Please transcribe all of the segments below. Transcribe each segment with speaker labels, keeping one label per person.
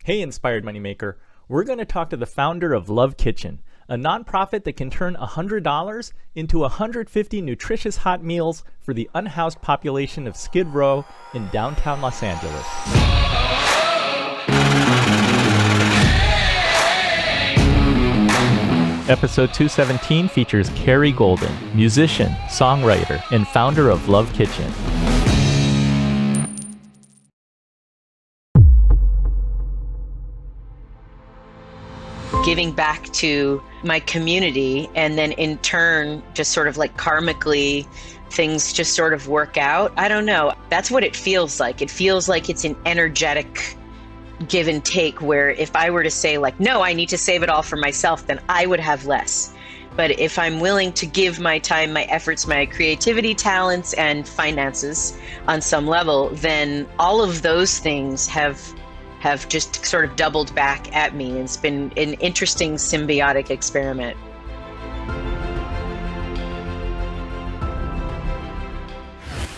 Speaker 1: Hey, Inspired Moneymaker. We're going to talk to the founder of Lov Kitchen, a nonprofit that can turn $100 into 150 nutritious hot meals for the unhoused population of Skid Row in downtown Los Angeles. Episode 217 features Cari Golden, musician, songwriter, and founder of Lov Kitchen.
Speaker 2: Giving back to my community, and then in turn, just sort of like karmically, things just sort of work out. I don't know. That's what it feels like. It feels like it's an energetic give and take, where if I were to say like, no, I need to save it all for myself, then I would have less. But if I'm willing to give my time, my efforts, my creativity, talents, and finances on some level, then all of those things have just sort of doubled back at me. It's been an interesting symbiotic experiment.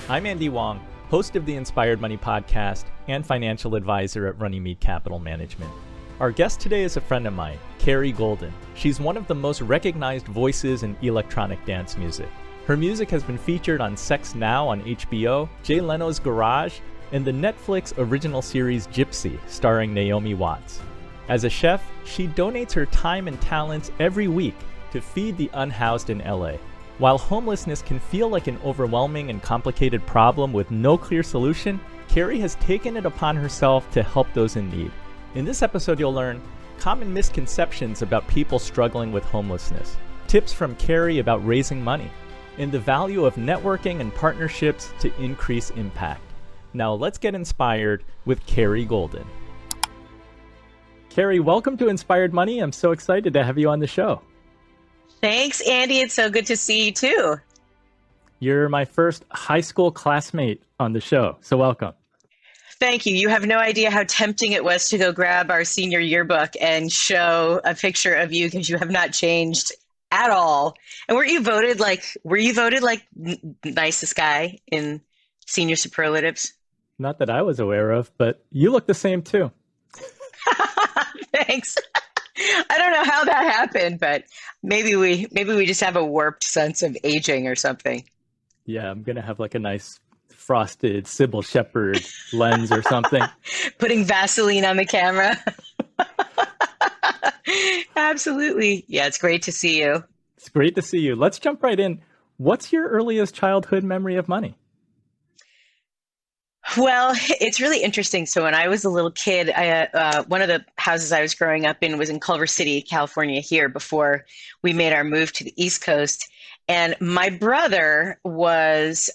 Speaker 1: I'm Andy Wong, host of the Inspired Money podcast and financial advisor at Runnymede Capital Management. Our guest today is a friend of mine, Cari Golden. She's one of the most recognized voices in electronic dance music. Her music has been featured on Sex Now on HBO, Jay Leno's Garage, and the Netflix original series Gypsy, starring Naomi Watts. As a chef, she donates her time and talents every week to feed the unhoused in LA. While homelessness can feel like an overwhelming and complicated problem with no clear solution, Cari has taken it upon herself to help those in need. In this episode, you'll learn common misconceptions about people struggling with homelessness, tips from Cari about raising money, and the value of networking and partnerships to increase impact. Now let's get inspired with Cari Golden. Cari, welcome to Inspired Money. I'm so excited to have you on the show.
Speaker 2: Thanks, Andy. It's so good to see you too.
Speaker 1: You're my first high school classmate on the show, so welcome.
Speaker 2: Thank you. You have no idea how tempting it was to go grab our senior yearbook and show a picture of you, because you have not changed at all. And were you voted like nicest guy in senior superlatives?
Speaker 1: Not that I was aware of, but you look the same too.
Speaker 2: Thanks. I don't know how that happened, but maybe we just have a warped sense of aging or something.
Speaker 1: Yeah, I'm going to have like a nice frosted Sybil Shepherd lens or something.
Speaker 2: Putting Vaseline on the camera. Absolutely. Yeah, it's great to see you.
Speaker 1: It's great to see you. Let's jump right in. What's your earliest childhood memory of money?
Speaker 2: Well, it's really interesting. So when I was a little kid, one of the houses I was growing up in was in Culver City, California, here before we made our move to the East Coast. And my brother was,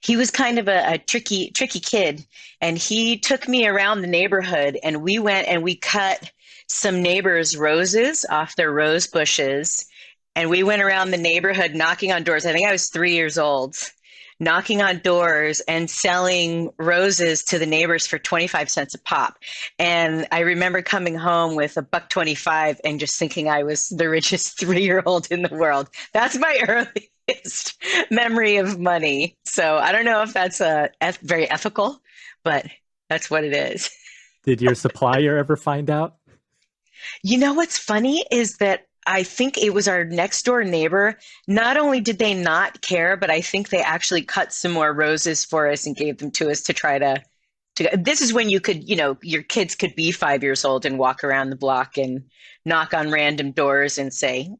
Speaker 2: he was kind of a tricky kid. And he took me around the neighborhood, and we went and we cut some neighbors' roses off their rose bushes. And we went around the neighborhood knocking on doors. I think I was 3 years old. Knocking on doors and selling roses to the neighbors for 25 cents a pop. And I remember coming home with $1.25 and just thinking I was the richest 3-year-old in the world. That's my earliest memory of money. So I don't know if that's very ethical, but that's what it is.
Speaker 1: Did your supplier ever find out?
Speaker 2: You know what's funny is that I think it was our next door neighbor. Not only did they not care, but I think they actually cut some more roses for us and gave them to us to try to this is when you could, your kids could be 5 years old and walk around the block and knock on random doors and say, "Can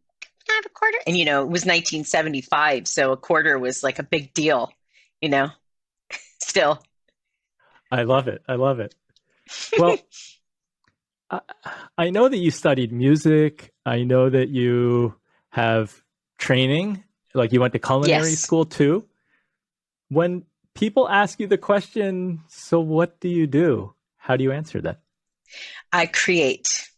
Speaker 2: I have a quarter?" And, it was 1975. So a quarter was like a big deal, still.
Speaker 1: I love it. I love it. Well, I know that you studied music. I know that you have training, like you went to culinary school too. When people ask you the question, so what do you do? How do you answer that?
Speaker 2: I create.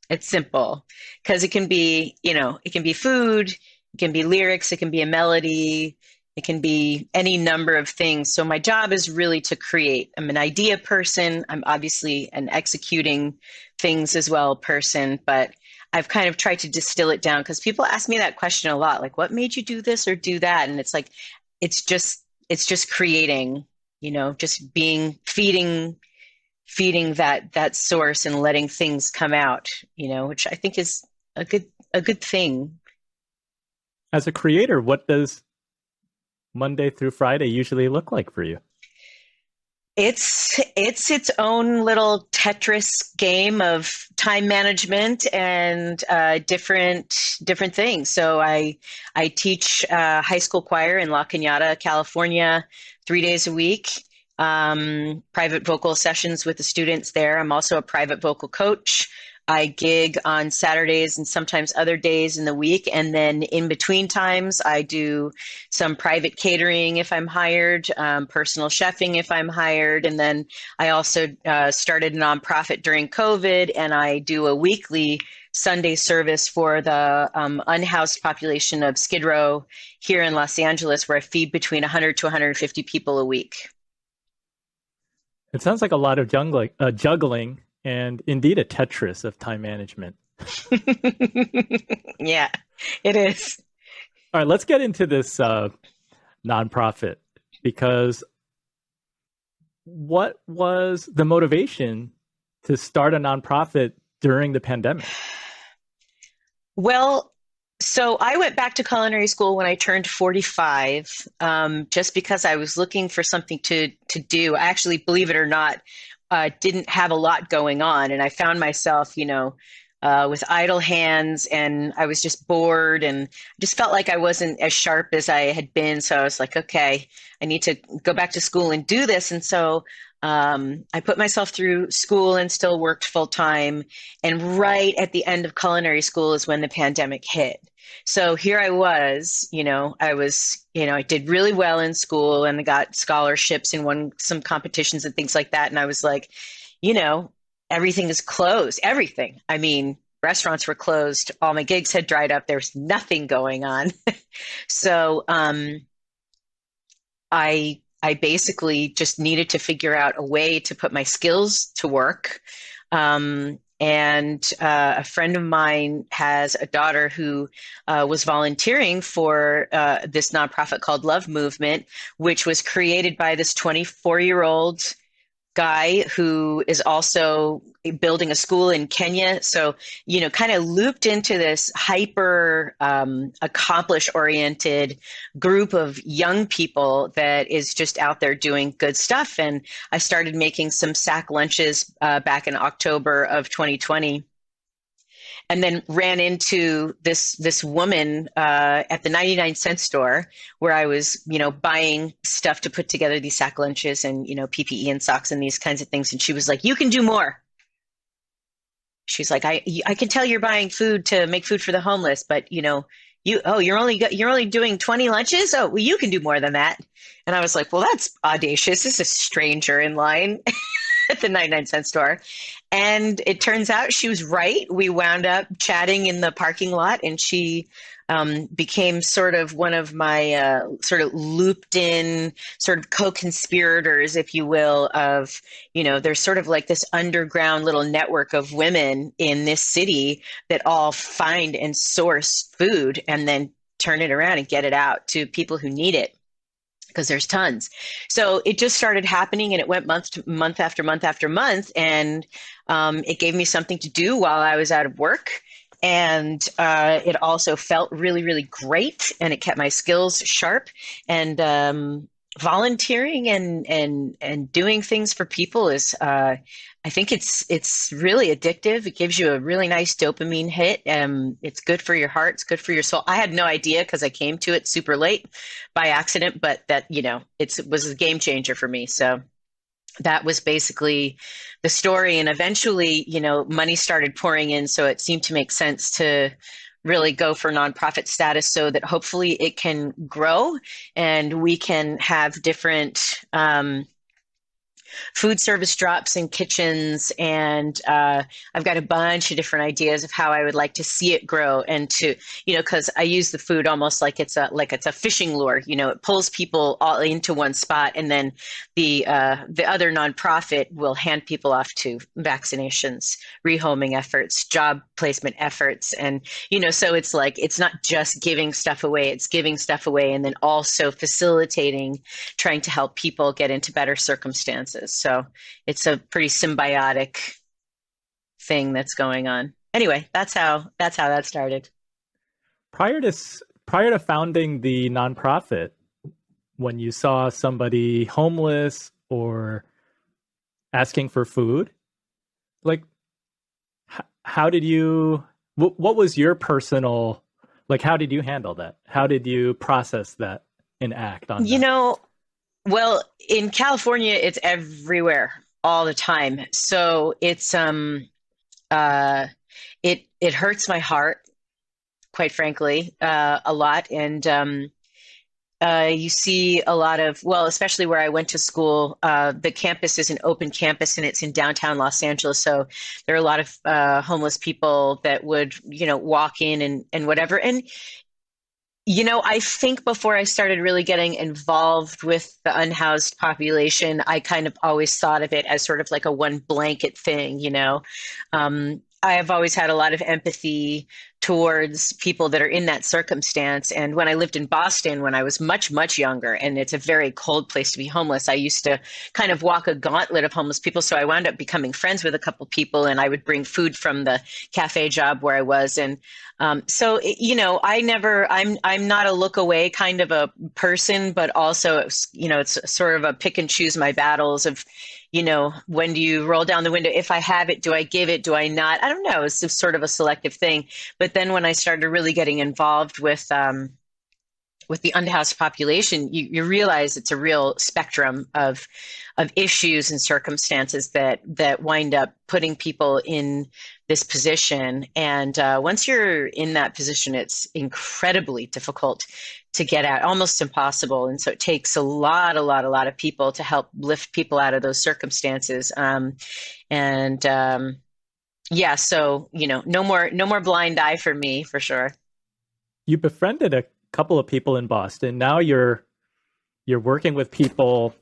Speaker 2: It's simple, because it can be, it can be food, it can be lyrics, it can be a melody, it can be any number of things. So my job is really to create. I'm an idea person. I'm obviously an executing things as well person, but I've kind of tried to distill it down, because people ask me that question a lot, like, what made you do this or do that? And it's like, it's just creating, just feeding feeding that source and letting things come out, which I think is a good thing.
Speaker 1: As a creator, what does Monday through Friday usually look like for you?
Speaker 2: It's its own little Tetris game of time management and different things. So I teach high school choir in La Cañada, California, 3 days a week. Private vocal sessions with the students there. I'm also a private vocal coach. I gig on Saturdays and sometimes other days in the week. And then in between times, I do some private catering if I'm hired, personal chefing if I'm hired. And then I also started a nonprofit during COVID, and I do a weekly Sunday service for the unhoused population of Skid Row here in Los Angeles, where I feed between 100 to 150 people a week.
Speaker 1: It sounds like a lot of juggling and indeed a Tetris of time management.
Speaker 2: Yeah, it is.
Speaker 1: All right, let's get into this nonprofit, because what was the motivation to start a nonprofit during the pandemic?
Speaker 2: Well, so I went back to culinary school when I turned 45, just because I was looking for something to do. I actually, believe it or not, didn't have a lot going on, and I found myself, with idle hands, and I was just bored, and just felt like I wasn't as sharp as I had been. So I was like, okay, I need to go back to school and do this. And so I put myself through school and still worked full time. And right at the end of culinary school is when the pandemic hit. So here I was, I did really well in school and I got scholarships and won some competitions and things like that. And I was like, everything is closed. Everything. I mean, restaurants were closed. All my gigs had dried up. There was nothing going on. So I basically just needed to figure out a way to put my skills to work. And a friend of mine has a daughter who was volunteering for this nonprofit called Love Movement, which was created by this 24-year-old guy who is also building a school in Kenya. So, kind of looped into this hyper accomplish oriented group of young people that is just out there doing good stuff. And I started making some sack lunches back in October of 2020. And then ran into this woman at the 99-cent store where I was, buying stuff to put together these sack lunches and, PPE and socks and these kinds of things. And she was like, "You can do more." She's like, I can tell you're buying food to make food for the homeless, but you're only doing 20 lunches. Oh, well, you can do more than that. And I was like, well, that's audacious. This is a stranger in line at the 99-cent store. And it turns out she was right. We wound up chatting in the parking lot, and she became sort of one of my sort of looped in sort of co-conspirators, if you will, of, there's sort of like this underground little network of women in this city that all find and source food and then turn it around and get it out to people who need it, because there's tons. So it just started happening, and it went month after month after month. And it gave me something to do while I was out of work. And it also felt really, really great. And it kept my skills sharp. And volunteering and doing things for people is, I think it's really addictive. It gives you a really nice dopamine hit. It's good for your heart. It's good for your soul. I had no idea because I came to it super late by accident, but that, it was a game changer for me. So that was basically the story. And eventually, money started pouring in. So it seemed to make sense to really go for nonprofit status so that hopefully it can grow and we can have different food service drops in kitchens. And I've got a bunch of different ideas of how I would like to see it grow, and to, because I use the food almost like it's a fishing lure. It pulls people all into one spot, and then the other nonprofit will hand people off to vaccinations, rehoming efforts, job placement efforts. And, so it's like, it's not just giving stuff away, it's giving stuff away and then also facilitating, trying to help people get into better circumstances. houses. So it's a pretty symbiotic thing that's going on. Anyway, that's how that started.
Speaker 1: Prior to founding the nonprofit, when you saw somebody homeless or asking for food, like how did you what was your personal, like how did you handle that? How did you process that and act on
Speaker 2: You
Speaker 1: that?
Speaker 2: know, well, in California, it's everywhere all the time. So uh it hurts my heart, quite frankly, a lot. And you see a lot of, well, especially where I went to school, the campus is an open campus and it's in downtown Los Angeles. So there are a lot of homeless people that would, walk in and whatever. And I think before I started really getting involved with the unhoused population, I kind of always thought of it as sort of like a one blanket thing. I have always had a lot of empathy towards people that are in that circumstance. And when I lived in Boston, when I was much, much younger, and it's a very cold place to be homeless, I used to kind of walk a gauntlet of homeless people. So I wound up becoming friends with a couple people, and I would bring food from the cafe job where I was. And I'm not a look away kind of a person, but also, it's sort of a pick and choose my battles of, when do you roll down the window? If I have it, do I give it? Do I not? I don't know. It's just sort of a selective thing. But then when I started really getting involved with the unhoused population, you realize it's a real spectrum of issues and circumstances that wind up putting people in this position. And once you're in that position, it's incredibly difficult to get out, almost impossible. And so it takes a lot of people to help lift people out of those circumstances. And yeah, so no more blind eye for me, for sure.
Speaker 1: You befriended a couple of people in Boston. Now you're working with people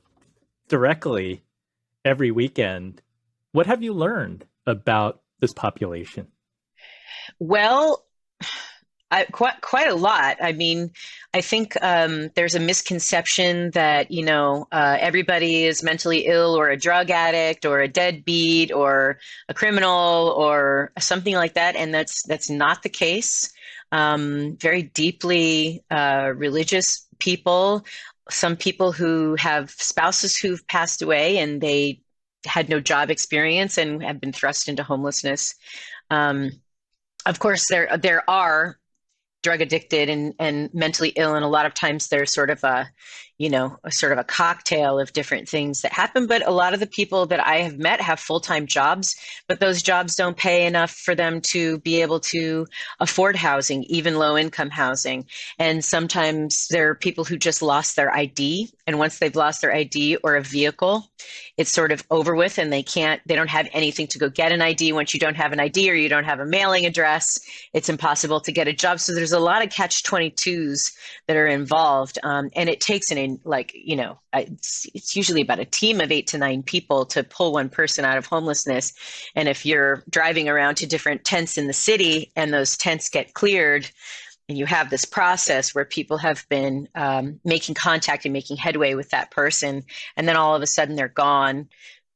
Speaker 1: directly every weekend. What have you learned about this population?
Speaker 2: Well, quite a lot. I mean, I think there's a misconception that everybody is mentally ill or a drug addict or a deadbeat or a criminal or something like that, and that's not the case. Very deeply religious people, some people who have spouses who've passed away and they had no job experience and have been thrust into homelessness. Um, of course, there are drug addicted and mentally ill, and a lot of times there's sort of a sort of a cocktail of different things that happen. But a lot of the people that I have met have full-time jobs, but those jobs don't pay enough for them to be able to afford housing, even low-income housing. And sometimes there are people who just lost their ID, and once they've lost their ID or a vehicle, it's sort of over with, and they don't have anything to go get an ID. Once you don't have an ID or you don't have a mailing address, it's impossible to get a job. So there's a lot of catch-22s that are involved, and it takes it's usually about a team of 8 to 9 people to pull one person out of homelessness. And if you're driving around to different tents in the city and those tents get cleared, and you have this process where people have been making contact and making headway with that person, and then all of a sudden they're gone.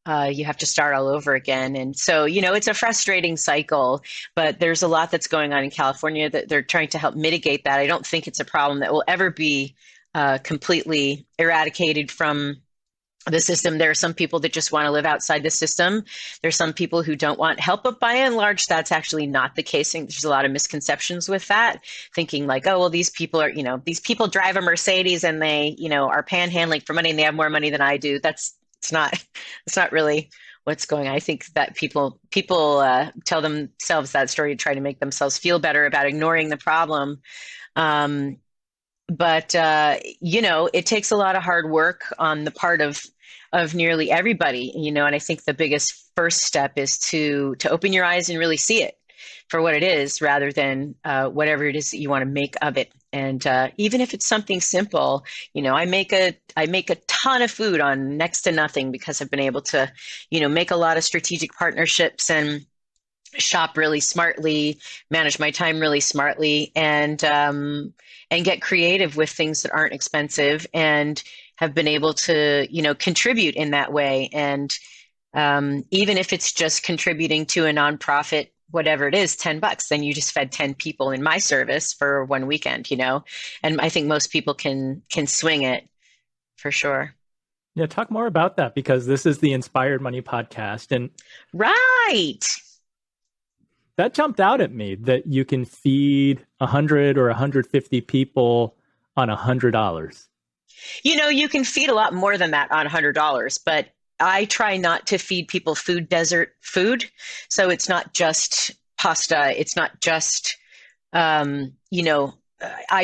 Speaker 2: You have to start all over again. And so, it's a frustrating cycle, but there's a lot that's going on in California that they're trying to help mitigate that. I don't think it's a problem that will ever be completely eradicated from the system. There are some people that just want to live outside the system. There's some people who don't want help, but by and large, that's actually not the case. And there's a lot of misconceptions with that, thinking like, oh, well, these people drive a Mercedes and they, are panhandling for money and they have more money than I do. It's not really what's going on. I think that people tell themselves that story to try to make themselves feel better about ignoring the problem. But it takes a lot of hard work on the part of nearly everybody, and I think the biggest first step is to open your eyes and really see it for what it is, rather than whatever it is that you want to make of it. And even if it's something simple, I make a ton of food on next to nothing because I've been able to, make a lot of strategic partnerships and shop really smartly, manage my time really smartly, and get creative with things that aren't expensive, and have been able to, contribute in that way. And even if it's just contributing to a nonprofit, whatever it is, $10, then you just fed 10 people in my service for one weekend, and I think most people can swing it for sure.
Speaker 1: Yeah, talk more about that, because this is the Inspired Money podcast. And
Speaker 2: right.
Speaker 1: That jumped out at me, that you can feed 100 or 150 people on $100.
Speaker 2: You can feed a lot more than that on $100, but I try not to feed people food desert food. So it's not just pasta. It's not just, I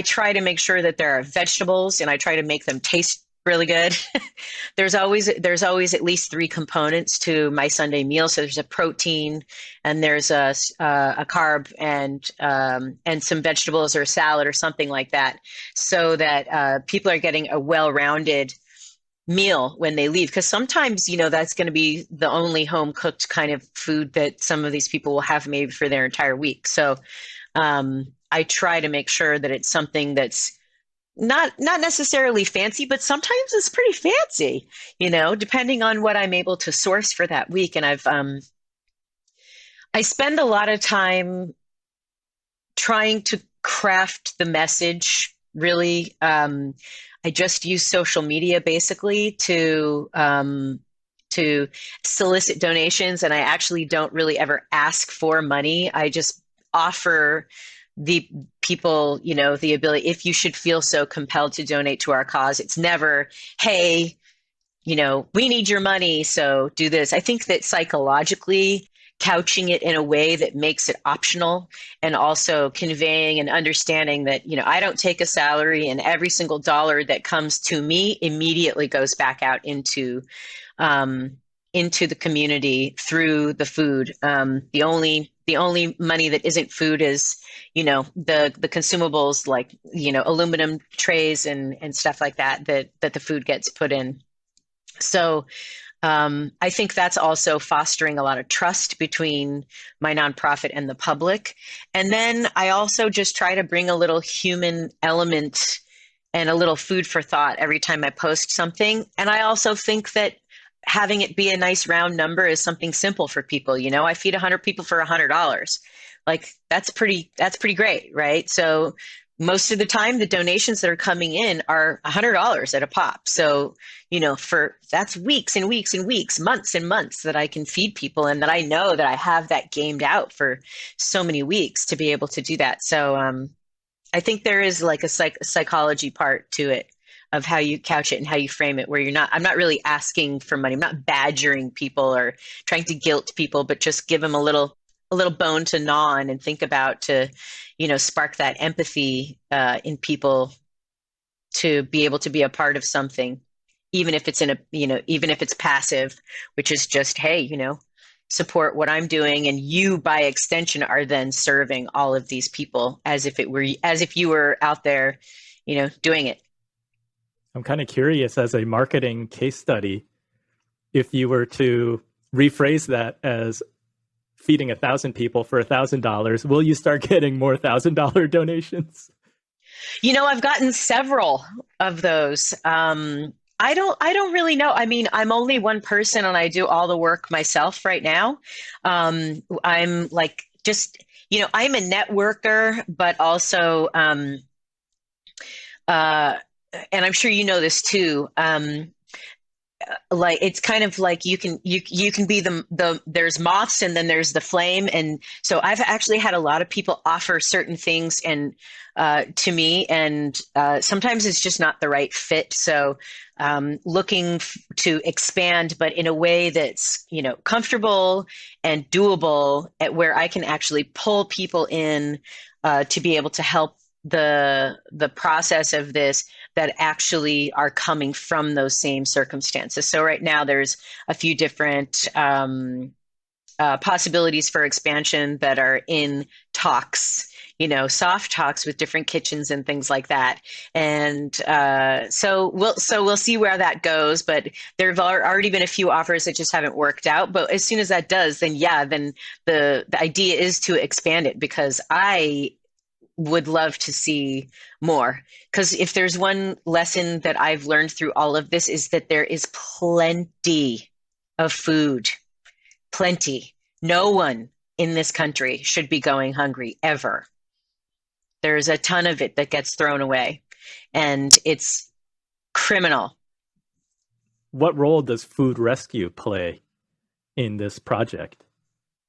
Speaker 2: try to make sure that there are vegetables, and I try to make them taste really good. There's always at least 3 components to my Sunday meal. So there's a protein, and there's a carb, and some vegetables or a salad or something like that, so that people are getting a well-rounded meal when they leave. Because sometimes, that's going to be the only home cooked kind of food that some of these people will have maybe for their entire week. So I try to make sure that it's something that's not necessarily fancy, but sometimes it's pretty fancy, depending on what I'm able to source for that week. And I spend a lot of time trying to craft the message really. I just use social media basically to solicit donations, and I actually don't really ever ask for money. I just offer the people, the ability, if you should feel so compelled to donate to our cause. It's never, hey, we need your money, so do this. I think that psychologically couching it in a way that makes it optional, and also conveying and understanding that, I don't take a salary, and every single dollar that comes to me immediately goes back out into the community through the food. The only money that isn't food is, the consumables, like, aluminum trays and stuff like that the food gets put in. So I think that's also fostering a lot of trust between my nonprofit and the public. And then I also just try to bring a little human element and a little food for thought every time I post something. And I also think that having it be a nice round number is something simple for people. I feed 100 people for $100. Like, that's pretty great, right? So most of the time, the donations that are coming in are $100 at a pop. So, that's weeks and weeks and weeks, months and months that I can feed people, and that I know that I have that gamed out for so many weeks to be able to do that. So I think there is like a psychology part to it, of how you couch it and how you frame it, where I'm not really asking for money. I'm not badgering people or trying to guilt people, but just give them a little bone to gnaw on and think about, to, spark that empathy in people, to be able to be a part of something, even if it's even if it's passive, which is just, hey, support what I'm doing, and you by extension are then serving all of these people as if you were out there, doing it.
Speaker 1: I'm kind of curious, as a marketing case study, if you were to rephrase that as feeding 1,000 people for $1,000, will you start getting more $1,000 donations?
Speaker 2: I've gotten several of those. I don't really know. I mean, I'm only one person, and I do all the work myself right now. I'm like, just, I'm a networker, but also, and I'm sure you know this too. Like, it's kind of like you can be there's moths, and then there's the flame. And so I've actually had a lot of people offer certain things to me, and sometimes it's just not the right fit. So looking to expand, but in a way that's, comfortable and doable, at where I can actually pull people in to be able to help the process of this, that actually are coming from those same circumstances. So right now there's a few different possibilities for expansion that are in talks, soft talks with different kitchens and things like that. And so we'll see where that goes. But there have already been a few offers that just haven't worked out. But as soon as that does, then the idea is to expand it, because I would love to see more. Because if there's one lesson that I've learned through all of this is that there is plenty of food, plenty. No one in this country should be going hungry ever. There's a ton of it that gets thrown away, and it's criminal.
Speaker 1: What role does food rescue play in this project?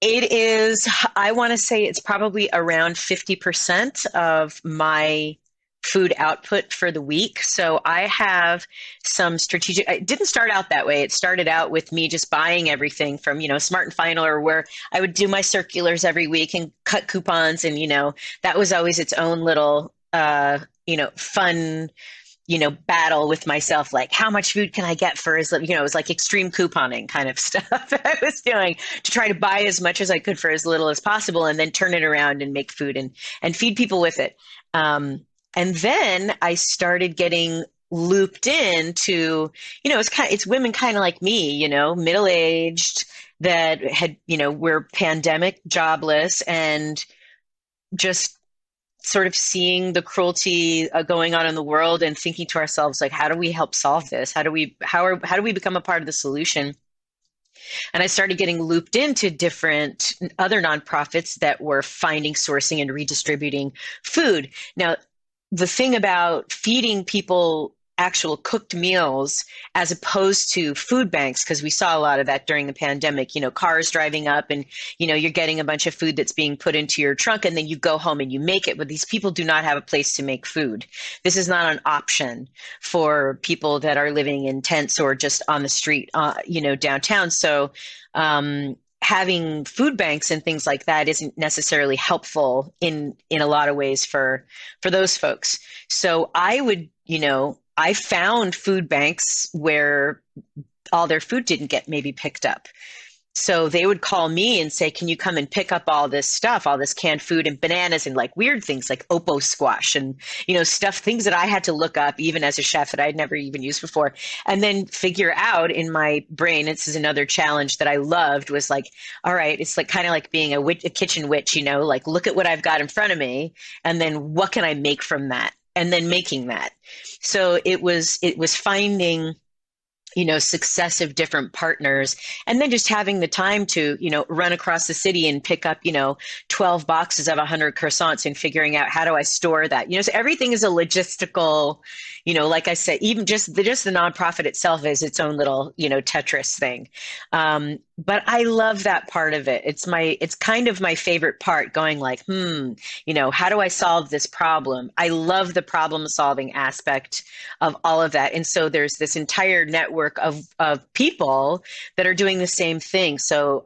Speaker 2: It is, I want to say it's probably around 50% of my food output for the week. So I have some strategic, it didn't start out that way. It started out with me just buying everything from, Smart and Final, or where I would do my circulars every week and cut coupons. And, that was always its own little, fun, battle with myself, like how much food can I get for as little, it was like extreme couponing kind of stuff I was doing to try to buy as much as I could for as little as possible and then turn it around and make food and feed people with it. And then I started getting looped into, it's women kind of like me, middle-aged that had, were pandemic jobless and just sort of seeing the cruelty going on in the world and thinking to ourselves, like, how do we help solve this? How do we become a part of the solution? And I started getting looped into different other nonprofits that were finding, sourcing, and redistributing food. Now, the thing about feeding people actual cooked meals as opposed to food banks, because we saw a lot of that during the pandemic, cars driving up and, you're getting a bunch of food that's being put into your trunk and then you go home and you make it. But these people do not have a place to make food. This is not an option for people that are living in tents or just on the street, downtown. So, having food banks and things like that isn't necessarily helpful in a lot of ways for those folks. So I found food banks where all their food didn't get maybe picked up. So they would call me and say, can you come and pick up all this stuff, all this canned food and bananas and like weird things like Oppo squash and, things that I had to look up even as a chef that I'd never even used before. And then figure out in my brain, this is another challenge that I loved, was like, all right, it's like kind of like being a kitchen witch, like look at what I've got in front of me. And then what can I make from that? And then making that. So it was finding, successive different partners, and then just having the time to, run across the city and pick up, 12 boxes of 100 croissants and figuring out how do I store that, so everything is a logistical, like I said, even just the nonprofit itself is its own little, Tetris thing. But I love that part of it. It's kind of my favorite part, going like, how do I solve this problem? I love the problem solving aspect of all of that. And so there's this entire network of people that are doing the same thing. So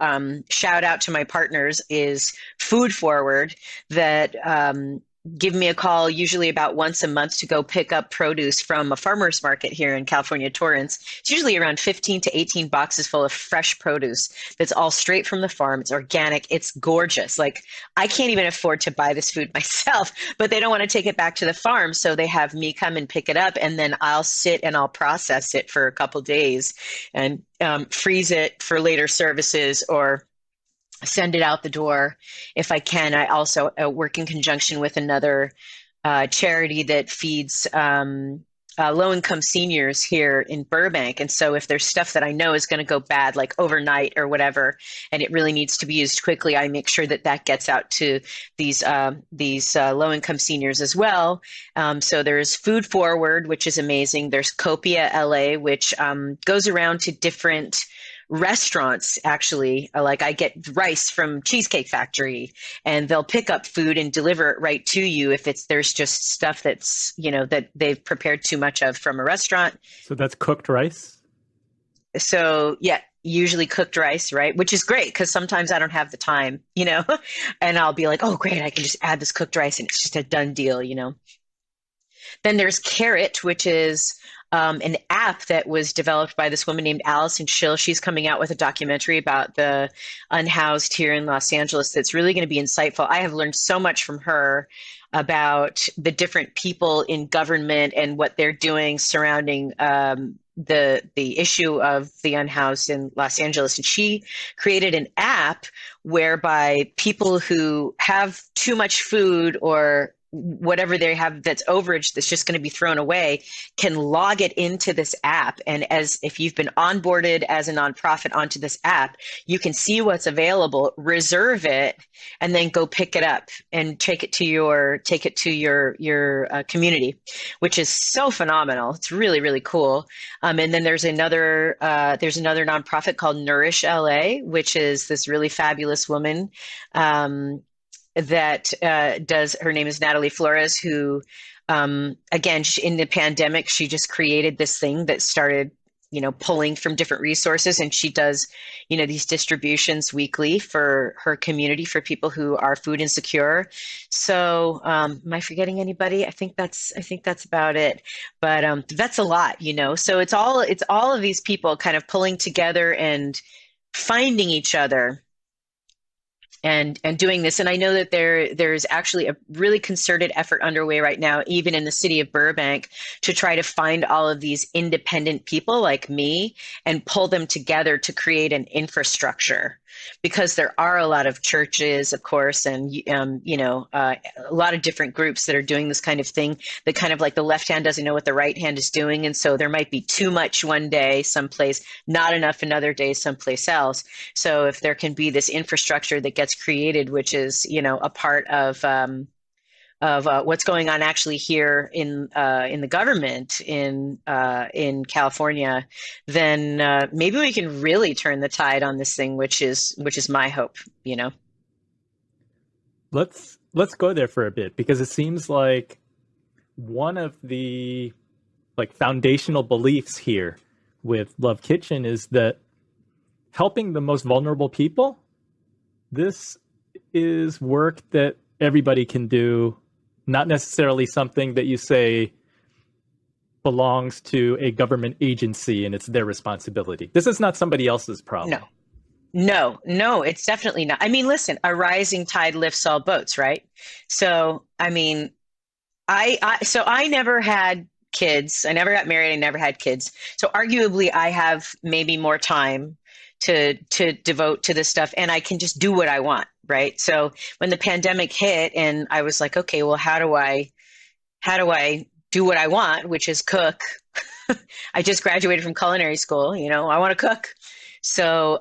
Speaker 2: shout out to my partners is Food Forward that give me a call usually about once a month to go pick up produce from a farmer's market here in California, Torrance. It's usually around 15 to 18 boxes full of fresh produce that's all straight from the farm. It's organic. It's gorgeous. Like, I can't even afford to buy this food myself, but they don't want to take it back to the farm. So they have me come and pick it up, and then I'll sit and I'll process it for a couple days and freeze it for later services or send it out the door if I can. I also work in conjunction with another charity that feeds low-income seniors here in Burbank. And so if there's stuff that I know is going to go bad, like overnight or whatever, and it really needs to be used quickly, I make sure that gets out to these low-income seniors as well. So there's Food Forward, which is amazing. There's Copia LA, which goes around to different restaurants, actually. Like, I get rice from Cheesecake Factory and they'll pick up food and deliver it right to you if there's just stuff that's, that they've prepared too much of from a restaurant.
Speaker 1: So that's cooked rice?
Speaker 2: So yeah, usually cooked rice, right? Which is great because sometimes I don't have the time, and I'll be like, oh great, I can just add this cooked rice and it's just a done deal, Then there's Carrot, which is an app that was developed by this woman named Allison Schill. She's coming out with a documentary about the Unhoused here in Los Angeles that's really going to be insightful. I have learned so much from her about the different people in government and what they're doing surrounding the issue of the unhoused in Los Angeles. And she created an app whereby people who have too much food or whatever they have that's overage that's just going to be thrown away can log it into this app. And as if you've been onboarded as a nonprofit onto this app, you can see what's available, reserve it, and then go pick it up and take it to your community, which is so phenomenal. It's really, really cool. And then there's another nonprofit called Nourish LA, which is this really fabulous woman that does. Her name is Natalie Flores, who, again, in the pandemic, she just created this thing that started, pulling from different resources, and she does, these distributions weekly for her community for people who are food insecure. So, am I forgetting anybody? I think that's about it. But that's a lot, So it's all of these people kind of pulling together and finding each other and doing this. And I know that there's actually a really concerted effort underway right now, even in the city of Burbank, to try to find all of these independent people like me and pull them together to create an infrastructure. Because there are a lot of churches, of course, and a lot of different groups that are doing this kind of thing, that kind of like the left hand doesn't know what the right hand is doing. And so there might be too much one day someplace, not enough another day someplace else. So if there can be this infrastructure that gets created, which is, a part of what's going on actually here in the government in California, then maybe we can really turn the tide on this thing, which is my hope.
Speaker 1: Let's go there for a bit, because it seems like one of the foundational beliefs here with Lov Kitchen is that helping the most vulnerable people, this is work that everybody can do, not necessarily something that you say belongs to a government agency and it's their responsibility. This is not somebody else's problem.
Speaker 2: No, it's definitely not. I mean, listen, a rising tide lifts all boats, right? So, I mean, I never had kids. I never got married. I never had kids. So arguably I have maybe more time to devote to this stuff, and I can just do what I want, right? So when the pandemic hit and I was like, okay, well, how do I do what I want, which is cook? I just graduated from culinary school, I want to cook. So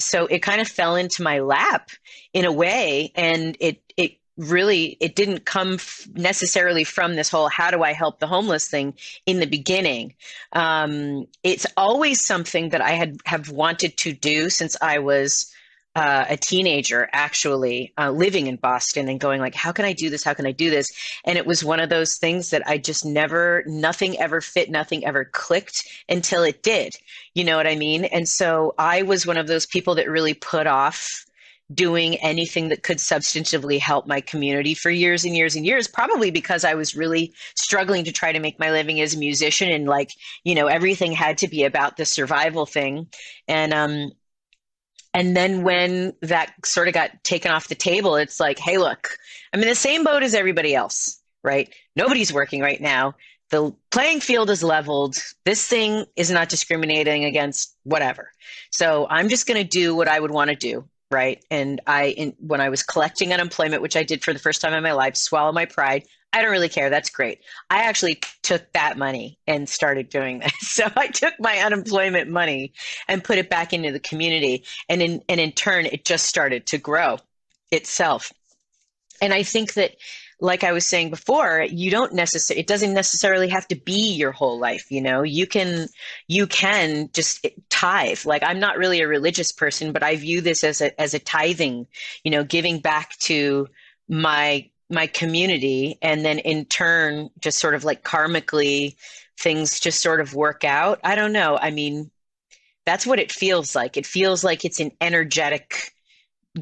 Speaker 2: so it kind of fell into my lap in a way, and it didn't come necessarily from this whole how do I help the homeless thing in the beginning. It's always something that I have wanted to do since I was a teenager, actually, living in Boston and going like, how can I do this? How can I do this? And it was one of those things that I just nothing ever fit, nothing ever clicked until it did. You know what I mean? And so I was one of those people that really put off doing anything that could substantively help my community for years and years and years, probably because I was really struggling to try to make my living as a musician, and everything had to be about the survival thing. And then when that sort of got taken off the table, it's like, hey, look, I'm in the same boat as everybody else, right? Nobody's working right now. The playing field is leveled. This thing is not discriminating against whatever. So I'm just going to do what I would want to do. Right. And when I was collecting unemployment, which I did for the first time in my life, swallow my pride. I don't really care. That's great. I actually took that money and started doing this. So I took my unemployment money and put it back into the community. And in turn, it just started to grow itself. And I think that, like I was saying before, it doesn't necessarily have to be your whole life. You can just tithe. Like, I'm not really a religious person, but I view this as a tithing, giving back to my community. And then in turn, just sort of like karmically, things just sort of work out. I don't know. I mean, that's what it feels like. It feels like it's an energetic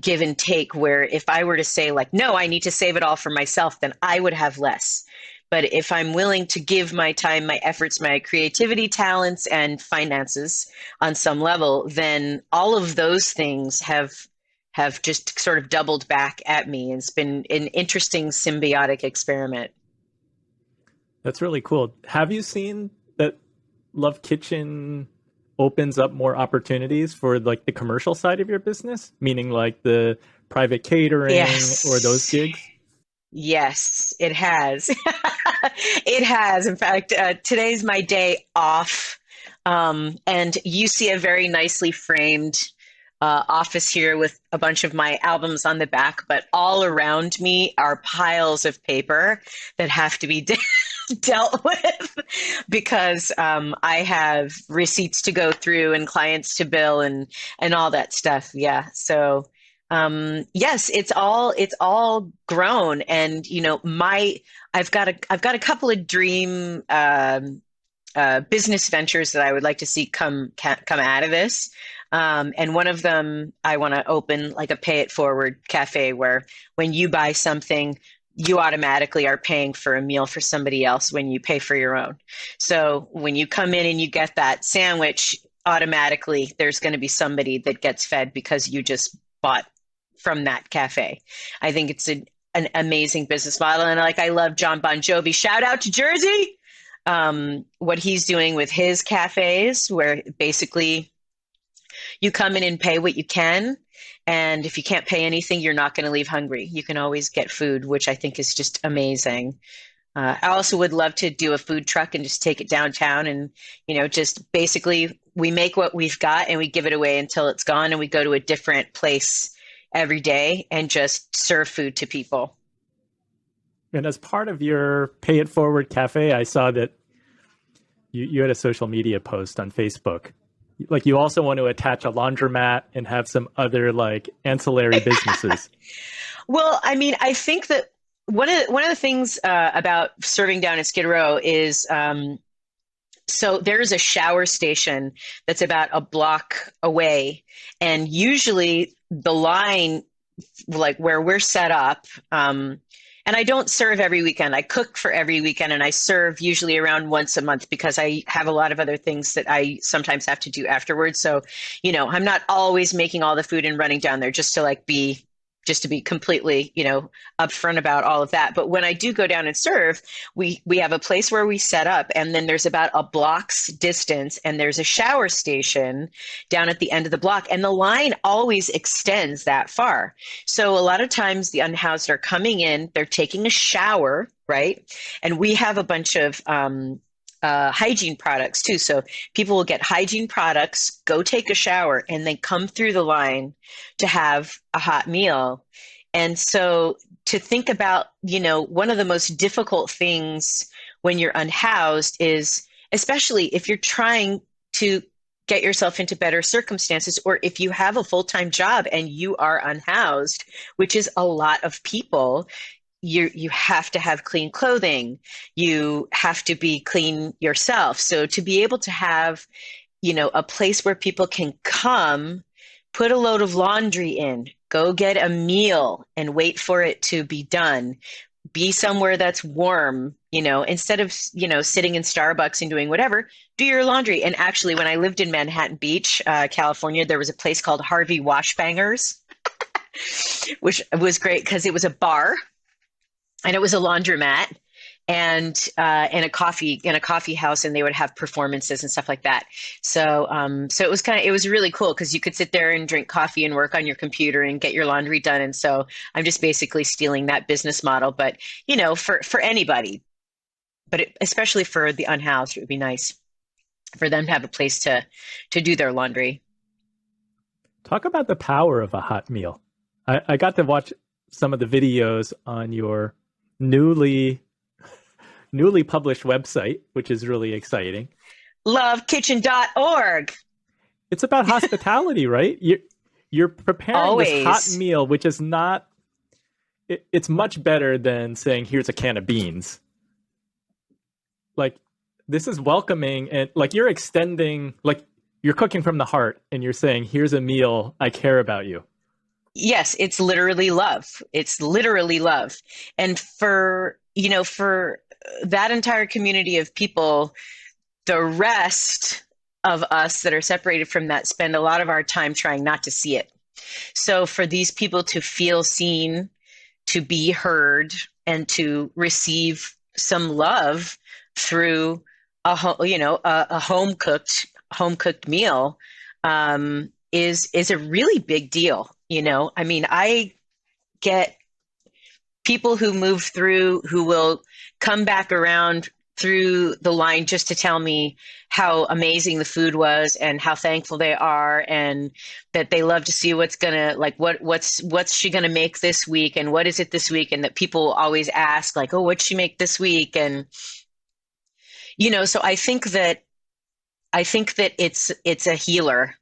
Speaker 2: give and take, where if I were to say like, no, I need to save it all for myself, then I would have less. But if I'm willing to give my time, my efforts, my creativity, talents, and finances on some level, then all of those things have just sort of doubled back at me. It's been an interesting symbiotic experiment.
Speaker 1: That's really cool. Have you seen that Lov Kitchen opens up more opportunities for the commercial side of your business, meaning like the private catering? Yes. Or those gigs?
Speaker 2: Yes, it has. It has. In fact, today's my day off. And you see a very nicely framed office here with a bunch of my albums on the back, but all around me are piles of paper that have to be dealt with because I have receipts to go through and clients to bill and all that stuff. Yeah. So yes, it's all grown, and my I've got a couple of dream business ventures that I would like to see come out of this. And one of them, I want to open like a pay it forward cafe where when you buy something, you automatically are paying for a meal for somebody else when you pay for your own. So when you come in and you get that sandwich, automatically there's going to be somebody that gets fed because you just bought from that cafe. I think it's an amazing business model. And like, I love John Bon Jovi. Shout out to Jersey. What he's doing with his cafes, where basically you come in and pay what you can. And if you can't pay anything, you're not going to leave hungry. You can always get food, which I think is just amazing. I also would love to do a food truck and just take it downtown and, just basically we make what we've got and we give it away until it's gone. And we go to a different place every day and just serve food to people.
Speaker 1: And as part of your Pay It Forward Cafe, I saw that you had a social media post on Facebook. Like, you also want to attach a laundromat and have some other like ancillary businesses.
Speaker 2: Well, I mean, I think that one of the things about serving down at Skid Row is so there's a shower station that's about a block away, and usually the line, like where we're set up, and I don't serve every weekend. I cook for every weekend, and I serve usually around once a month because I have a lot of other things that I sometimes have to do afterwards. So, I'm not always making all the food and running down there just to be completely, upfront about all of that. But when I do go down and serve, we have a place where we set up, and then there's about a block's distance, and there's a shower station down at the end of the block, and the line always extends that far. So a lot of times the unhoused are coming in, they're taking a shower, right? And we have a bunch of hygiene products too. So people will get hygiene products, go take a shower, and then come through the line to have a hot meal. And so to think about, one of the most difficult things when you're unhoused is, especially if you're trying to get yourself into better circumstances, or if you have a full-time job and you are unhoused, which is a lot of people, you have to have clean clothing. You have to be clean yourself. So to be able to have, a place where people can come, put a load of laundry in, go get a meal and wait for it to be done, be somewhere that's warm, instead of, sitting in Starbucks and doing whatever, do your laundry. And actually, when I lived in Manhattan Beach, California, there was a place called Harvey Washbangers, which was great because it was a bar. And it was a laundromat and in a coffee house, and they would have performances and stuff like that. So so it was really cool because you could sit there and drink coffee and work on your computer and get your laundry done. And so I'm just basically stealing that business model, but for anybody, but especially for the unhoused, it would be nice for them to have a place to do their laundry.
Speaker 1: Talk about the power of a hot meal. I got to watch some of the videos on your newly published website, which is really exciting.
Speaker 2: LovKitchen.org.
Speaker 1: It's about hospitality, right? You're preparing
Speaker 2: Always.
Speaker 1: This hot meal, which is not, it's much better than saying, here's a can of beans. Like, this is welcoming, and like you're extending, like you're cooking from the heart, and you're saying, here's a meal, I care about you.
Speaker 2: Yes, it's literally love. It's literally love. And for that entire community of people, the rest of us that are separated from that spend a lot of our time trying not to see it. So for these people to feel seen, to be heard, and to receive some love through a home cooked meal is a really big deal. I mean, I get people who move through who will come back around through the line just to tell me how amazing the food was and how thankful they are, and that they love to see what's gonna like what's she gonna make this week, and what is it this week, and that people always ask like, oh, what'd she make this week? And so I think that it's a healer.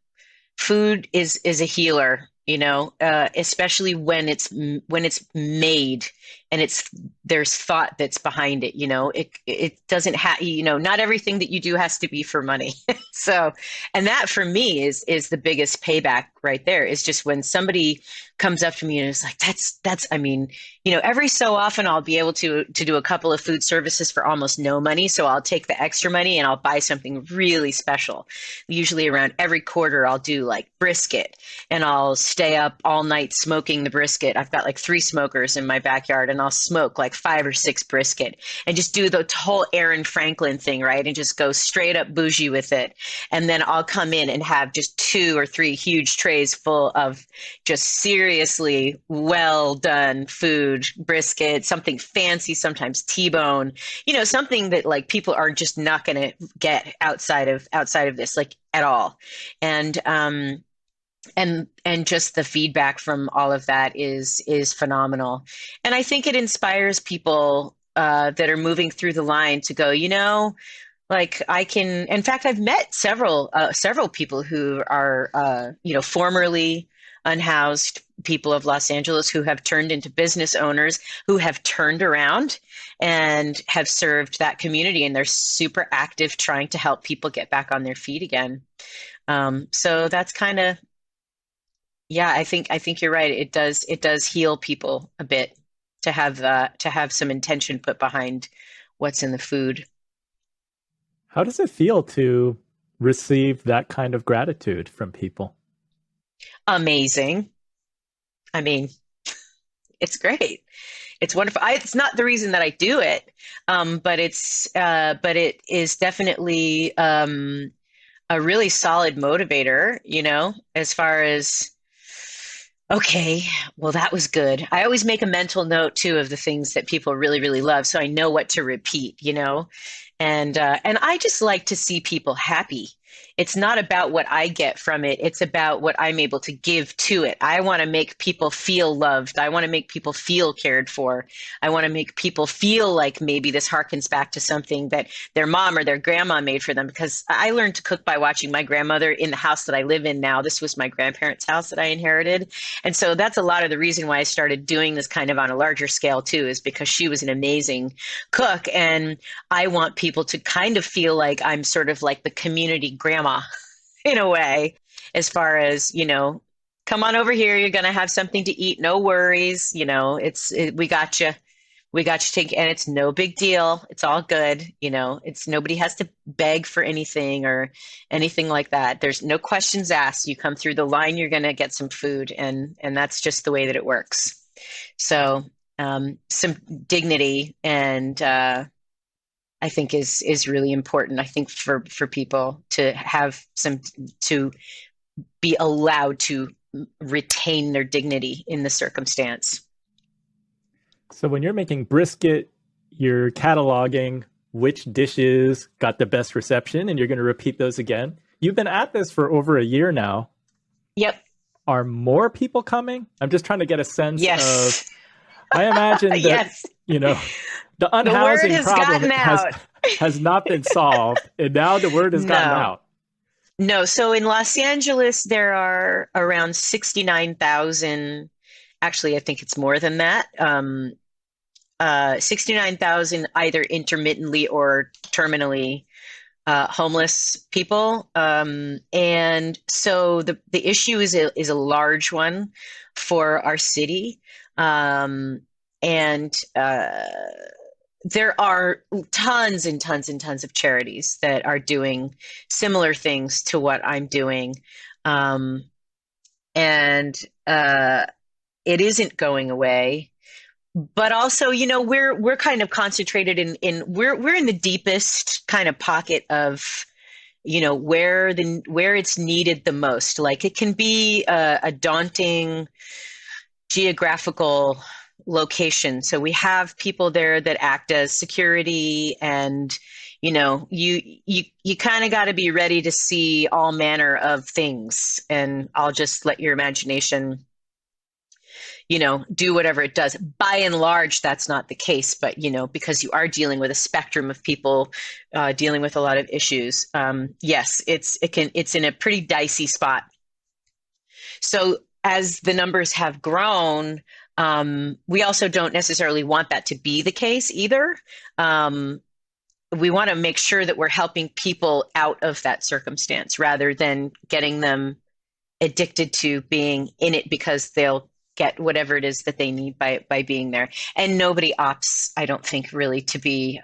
Speaker 2: Food is a healer, especially when it's made and there's thought that's behind it. It doesn't have, not everything that you do has to be for money. So, and that for me is the biggest payback right there, is just when somebody comes up to me and is like, that's I mean, every so often I'll be able to do a couple of food services for almost no money. So I'll take the extra money and I'll buy something really special. Usually around every quarter I'll do like brisket, and I'll stay up all night smoking the brisket. I've got like 3 smokers in my backyard, and I'll smoke like 5 or 6 brisket and just do the whole Aaron Franklin thing, right? And just go straight up bougie with it. And then I'll come in and have just 2 or 3 huge trays full of just seriously well done food, brisket, something fancy, sometimes T-bone, something that like people are just not going to get outside of this, like at all. And just the feedback from all of that is phenomenal. And I think it inspires people that are moving through the line to go, like I can. In fact, I've met several people who are formerly unhoused people of Los Angeles who have turned into business owners, who have turned around and have served that community, and they're super active trying to help people get back on their feet again. So that's kind of, yeah, I think you're right. It does heal people a bit to have some intention put behind what's in the food.
Speaker 1: How does it feel to receive that kind of gratitude from people?
Speaker 2: Amazing. I mean, it's great. It's wonderful. It's not the reason that I do it, but it is definitely a really solid motivator. As far as, okay, well, that was good. I always make a mental note too of the things that people really, really love, so I know what to repeat. And I just like to see people happy. It's not about what I get from it. It's about what I'm able to give to it. I want to make people feel loved. I want to make people feel cared for. I want to make people feel like maybe this harkens back to something that their mom or their grandma made for them. Because I learned to cook by watching my grandmother in the house that I live in now. This was my grandparents' house that I inherited. And so that's a lot of the reason why I started doing this kind of on a larger scale too, is because she was an amazing cook. And I want people to kind of feel like I'm sort of like the community grandma in a way, as far as, come on over here, you're going to have something to eat, no worries, we got you. We got you taken, and it's no big deal. It's all good. It's nobody has to beg for anything or anything like that. There's no questions asked. You come through the line, you're going to get some food, and that's just the way that it works. So, some dignity and I think is really important. I think for people to have to be allowed to retain their dignity in the circumstance.
Speaker 1: So when you're making brisket, you're cataloging which dishes got the best reception, and you're going to repeat those again. You've been at this for over a year now.
Speaker 2: Yep.
Speaker 1: Are more people coming? I'm just trying to get a sense
Speaker 2: Yes.
Speaker 1: of, I imagine that,
Speaker 2: Yes.
Speaker 1: the unhousing problem has not been solved, and now the word has gotten out.
Speaker 2: No. So in Los Angeles, there are around 69,000. Actually, I think it's more than that. 69,000 either intermittently or terminally homeless people. And so the issue is a large one for our city. And there are tons and tons and tons of charities that are doing similar things to what I'm doing. And it isn't going away. But also, we're kind of concentrated in we're in the deepest kind of pocket of, where it's needed the most. Like, it can be a daunting geographical location. So we have people there that act as security, and you kind of got to be ready to see all manner of things, and I'll just let your imagination do whatever it does. By and large, that's not the case, but because you are dealing with a spectrum of people, dealing with a lot of issues. Yes, it's in a pretty dicey spot. So as the numbers have grown, we also don't necessarily want that to be the case either. We want to make sure that we're helping people out of that circumstance rather than getting them addicted to being in it because they'll get whatever it is that they need by being there. And nobody opts, I don't think, really to be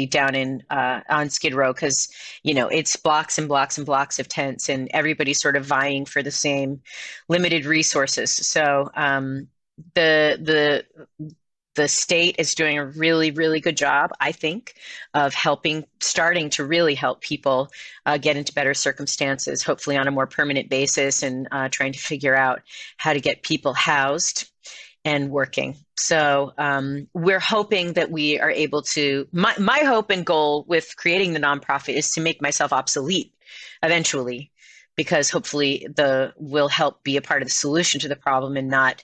Speaker 2: down in on Skid Row, because it's blocks and blocks and blocks of tents, and everybody's sort of vying for the same limited resources. So the state is doing a really, really good job, I think, of starting to really help people get into better circumstances, hopefully on a more permanent basis, and trying to figure out how to get people housed and working. So we're hoping that we are able to, my hope and goal with creating the nonprofit is to make myself obsolete eventually, because hopefully will help be a part of the solution to the problem and not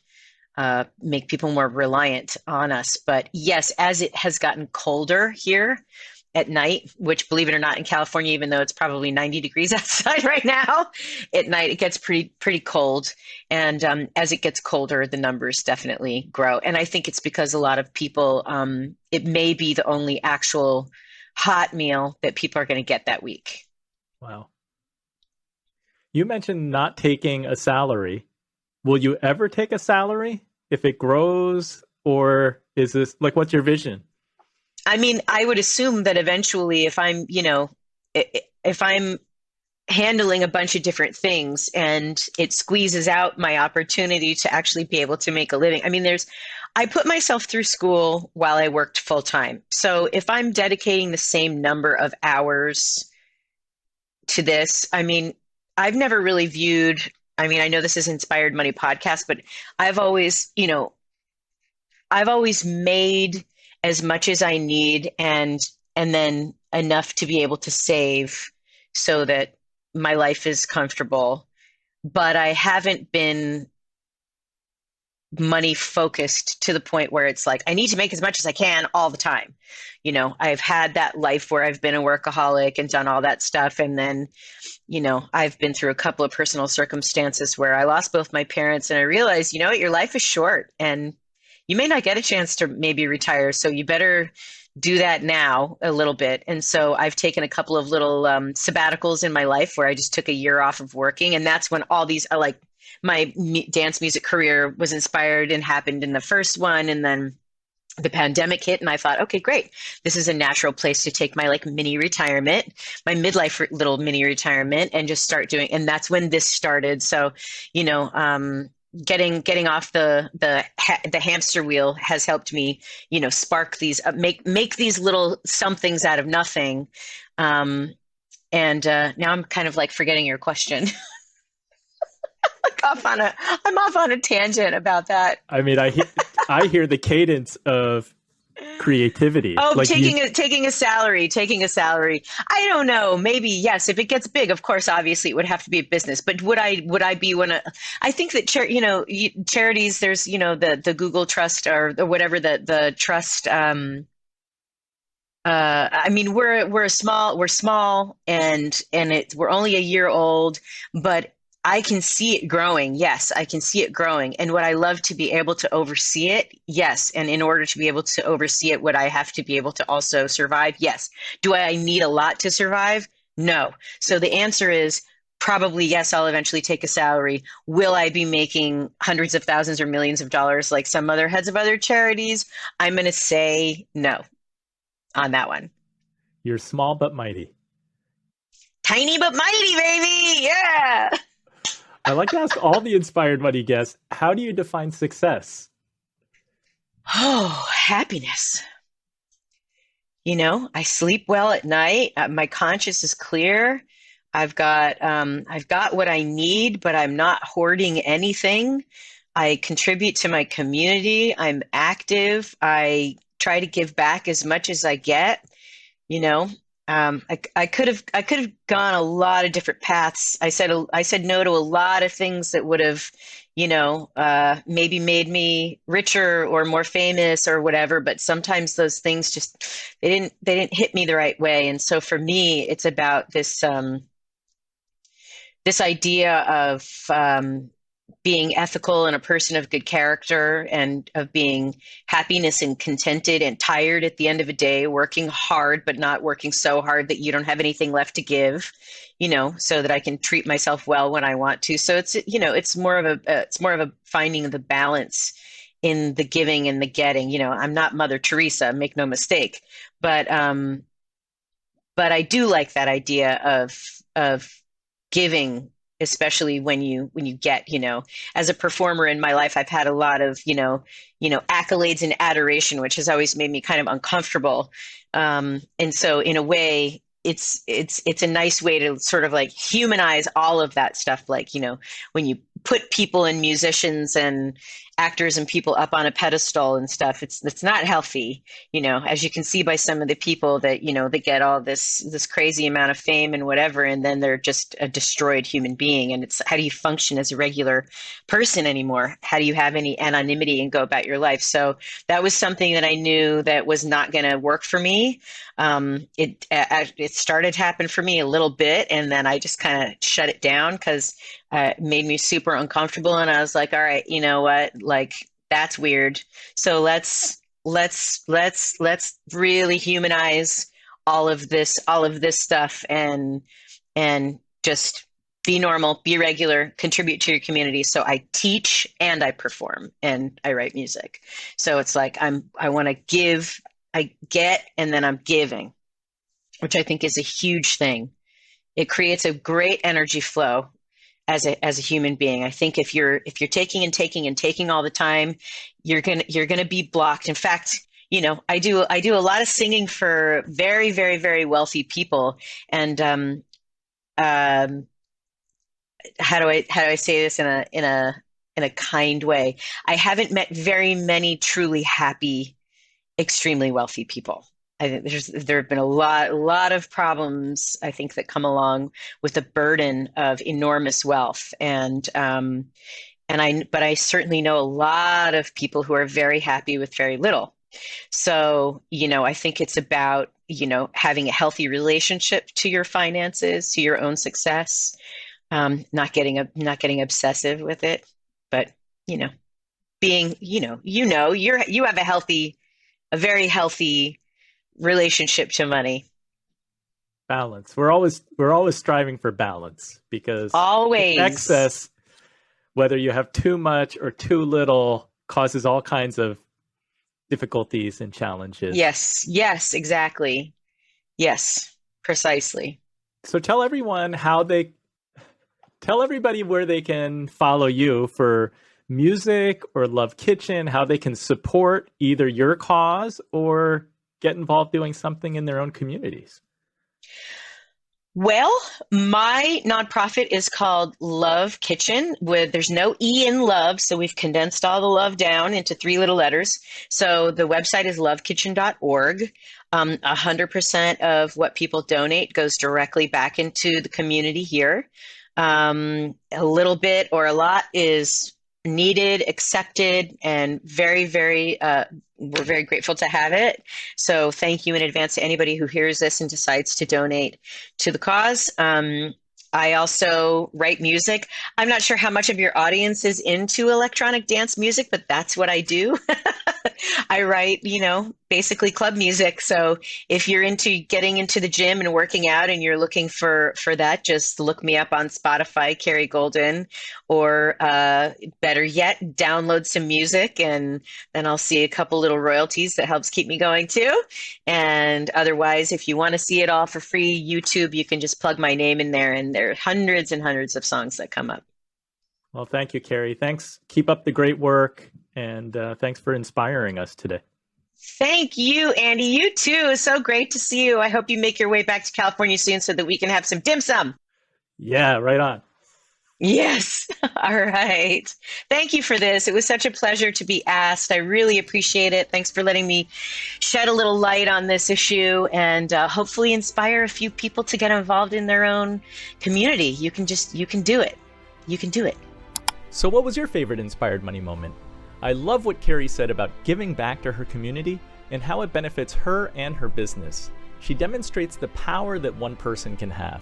Speaker 2: make people more reliant on us. But yes, as it has gotten colder here at night, which, believe it or not, in California, even though it's probably 90 degrees outside right now, at night it gets pretty cold. And as it gets colder, the numbers definitely grow. And I think it's because a lot of people, it may be the only actual hot meal that people are going to get that week.
Speaker 1: Wow. You mentioned not taking a salary. Will you ever take a salary if it grows, or is this what's your vision?
Speaker 2: I mean, I would assume that eventually if I'm handling a bunch of different things and it squeezes out my opportunity to actually be able to make a living. I mean, I put myself through school while I worked full time. So if I'm dedicating the same number of hours to this, I mean, I've never really viewed, I mean, I know this is Inspired Money podcast, but I've always made as much as I need and then enough to be able to save so that my life is comfortable. But I haven't been money focused to the point where it's like I need to make as much as I can all the time. I've had that life where I've been a workaholic and done all that stuff, and then I've been through a couple of personal circumstances where I lost both my parents, and I realized, your life is short and you may not get a chance to maybe retire, so you better do that now a little bit. And so I've taken a couple of little sabbaticals in my life where I just took a year off of working, and that's when all these my dance music career was inspired and happened in the first one, and then the pandemic hit, and I thought, okay, great. This is a natural place to take my mini retirement, my midlife little mini retirement, and just start doing. And that's when this started. So, getting off the hamster wheel has helped me, spark these, make these little somethings out of nothing. And now I'm kind of forgetting your question. I'm off on a tangent about that.
Speaker 1: I mean, I hear the cadence of creativity.
Speaker 2: Oh, taking a salary. I don't know. Maybe yes. If it gets big, of course, obviously it would have to be a business. But would I be one of? I think that charities. There's the Google Trust or whatever the trust. I mean, we're small and we're only a year old, but I can see it growing. Yes, I can see it growing. And would I love to be able to oversee it? Yes. And in order to be able to oversee it, would I have to be able to also survive? Yes. Do I need a lot to survive? No. So the answer is probably yes, I'll eventually take a salary. Will I be making hundreds of thousands or millions of dollars like some other heads of other charities? I'm going to say no on that one.
Speaker 1: You're small but mighty.
Speaker 2: Tiny but mighty, baby. Yeah.
Speaker 1: I like to ask all the Inspired Money guests, how do you define success?
Speaker 2: Oh, happiness. I sleep well at night. My conscience is clear. I've got what I need, but I'm not hoarding anything. I contribute to my community. I'm active. I try to give back as much as I get. You know, I could have gone a lot of different paths. I said no to a lot of things that would have, maybe made me richer or more famous or whatever. But sometimes those things just they didn't hit me the right way. And so for me, it's about this idea of being ethical and a person of good character and of being happiness and contented and tired at the end of a day, working hard, but not working so hard that you don't have anything left to give, so that I can treat myself well when I want to. So it's more of a finding the balance in the giving and the getting. I'm not Mother Teresa, make no mistake, but I do like that idea of giving, especially when you get, as a performer in my life, I've had a lot of, accolades and adoration, which has always made me kind of uncomfortable. And so in a way, it's a nice way to sort of like humanize all of that stuff. Like, when you put people and musicians and actors and people up on a pedestal and stuff, it's not healthy, as you can see by some of the people that, that get all this crazy amount of fame and whatever, and then they're just a destroyed human being. And it's, how do you function as a regular person anymore? How do you have any anonymity and go about your life? So that was something that I knew that was not going to work for me. It started to happen for me a little bit, and then I just kind of shut it down because it made me super uncomfortable. And I was like, all right, you know what? Like, that's weird. So let's really humanize all of this stuff, and just be normal, be regular, contribute to your community. So I teach and I perform and I write music. So it's like I want to give, I get, and then I'm giving, which I think is a huge thing. It creates a great energy flow as a human being. I think if you're taking and taking and taking all the time, you're gonna be blocked. In fact, I do a lot of singing for very, very, very wealthy people. And um, how do I say this in a kind way? I haven't met very many truly happy, extremely wealthy people. I think there have been a lot of problems, I think, that come along with the burden of enormous wealth. But I certainly know a lot of people who are very happy with very little. So, I think it's about, having a healthy relationship to your finances, to your own success, not getting obsessive with it, but, you know, being, you have a very healthy relationship to money.
Speaker 1: Balance. We're always striving for balance, because
Speaker 2: Always.
Speaker 1: excess, whether you have too much or too little, causes all kinds of difficulties and challenges.
Speaker 2: Yes, yes, exactly. Yes, precisely.
Speaker 1: So tell everybody where they can follow you for music or Love Kitchen, how they can support either your cause or get involved doing something in their own communities.
Speaker 2: Well, my nonprofit is called Lov Kitchen. There's no E in love, so we've condensed all the love down into three little letters. So the website is lovekitchen.org. 100% of what people donate goes directly back into the community here. A little bit or a lot is needed, accepted, and very, very, we're very grateful to have it. So thank you in advance to anybody who hears this and decides to donate to the cause. I also write music. I'm not sure how much of your audience is into electronic dance music, but that's what I do. I write, basically club music. So if you're into getting into the gym and working out and you're looking for that, just look me up on Spotify, Cari Golden, or better yet, download some music, and then I'll see a couple little royalties that helps keep me going too. And otherwise, if you want to see it all for free, YouTube, you can just plug my name in there, and there are hundreds and hundreds of songs that come up.
Speaker 1: Well, thank you, Carrie. Thanks. Keep up the great work. And thanks for inspiring us today.
Speaker 2: Thank you, Andy. You too. It's so great to see you. I hope you make your way back to California soon so that we can have some dim sum.
Speaker 1: Yeah, right on.
Speaker 2: Yes. All right. Thank you for this. It was such a pleasure to be asked. I really appreciate it. Thanks for letting me shed a little light on this issue and hopefully inspire a few people to get involved in their own community. You can do it. You can do it.
Speaker 1: So what was your favorite Inspired Money moment? I love what Carrie said about giving back to her community and how it benefits her and her business. She demonstrates the power that one person can have.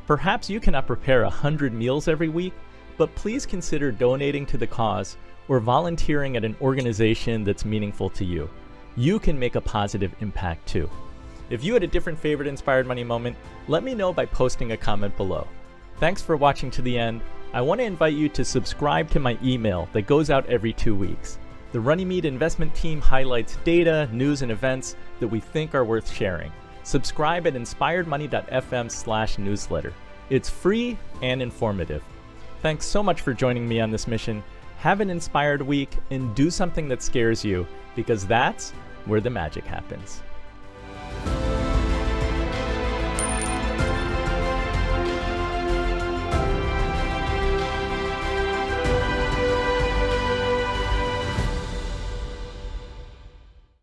Speaker 1: Perhaps you cannot prepare 100 meals every week, but please consider donating to the cause or volunteering at an organization that's meaningful to you. You can make a positive impact too. If you had a different favorite Inspired Money moment, let me know by posting a comment below. Thanks for watching to the end. I want to invite you to subscribe to my email that goes out every 2 weeks. The Runnymede investment team highlights data, news, and events that we think are worth sharing. Subscribe at inspiredmoney.fm/newsletter. It's free and informative. Thanks so much for joining me on this mission. Have an inspired week and do something that scares you, because that's where the magic happens.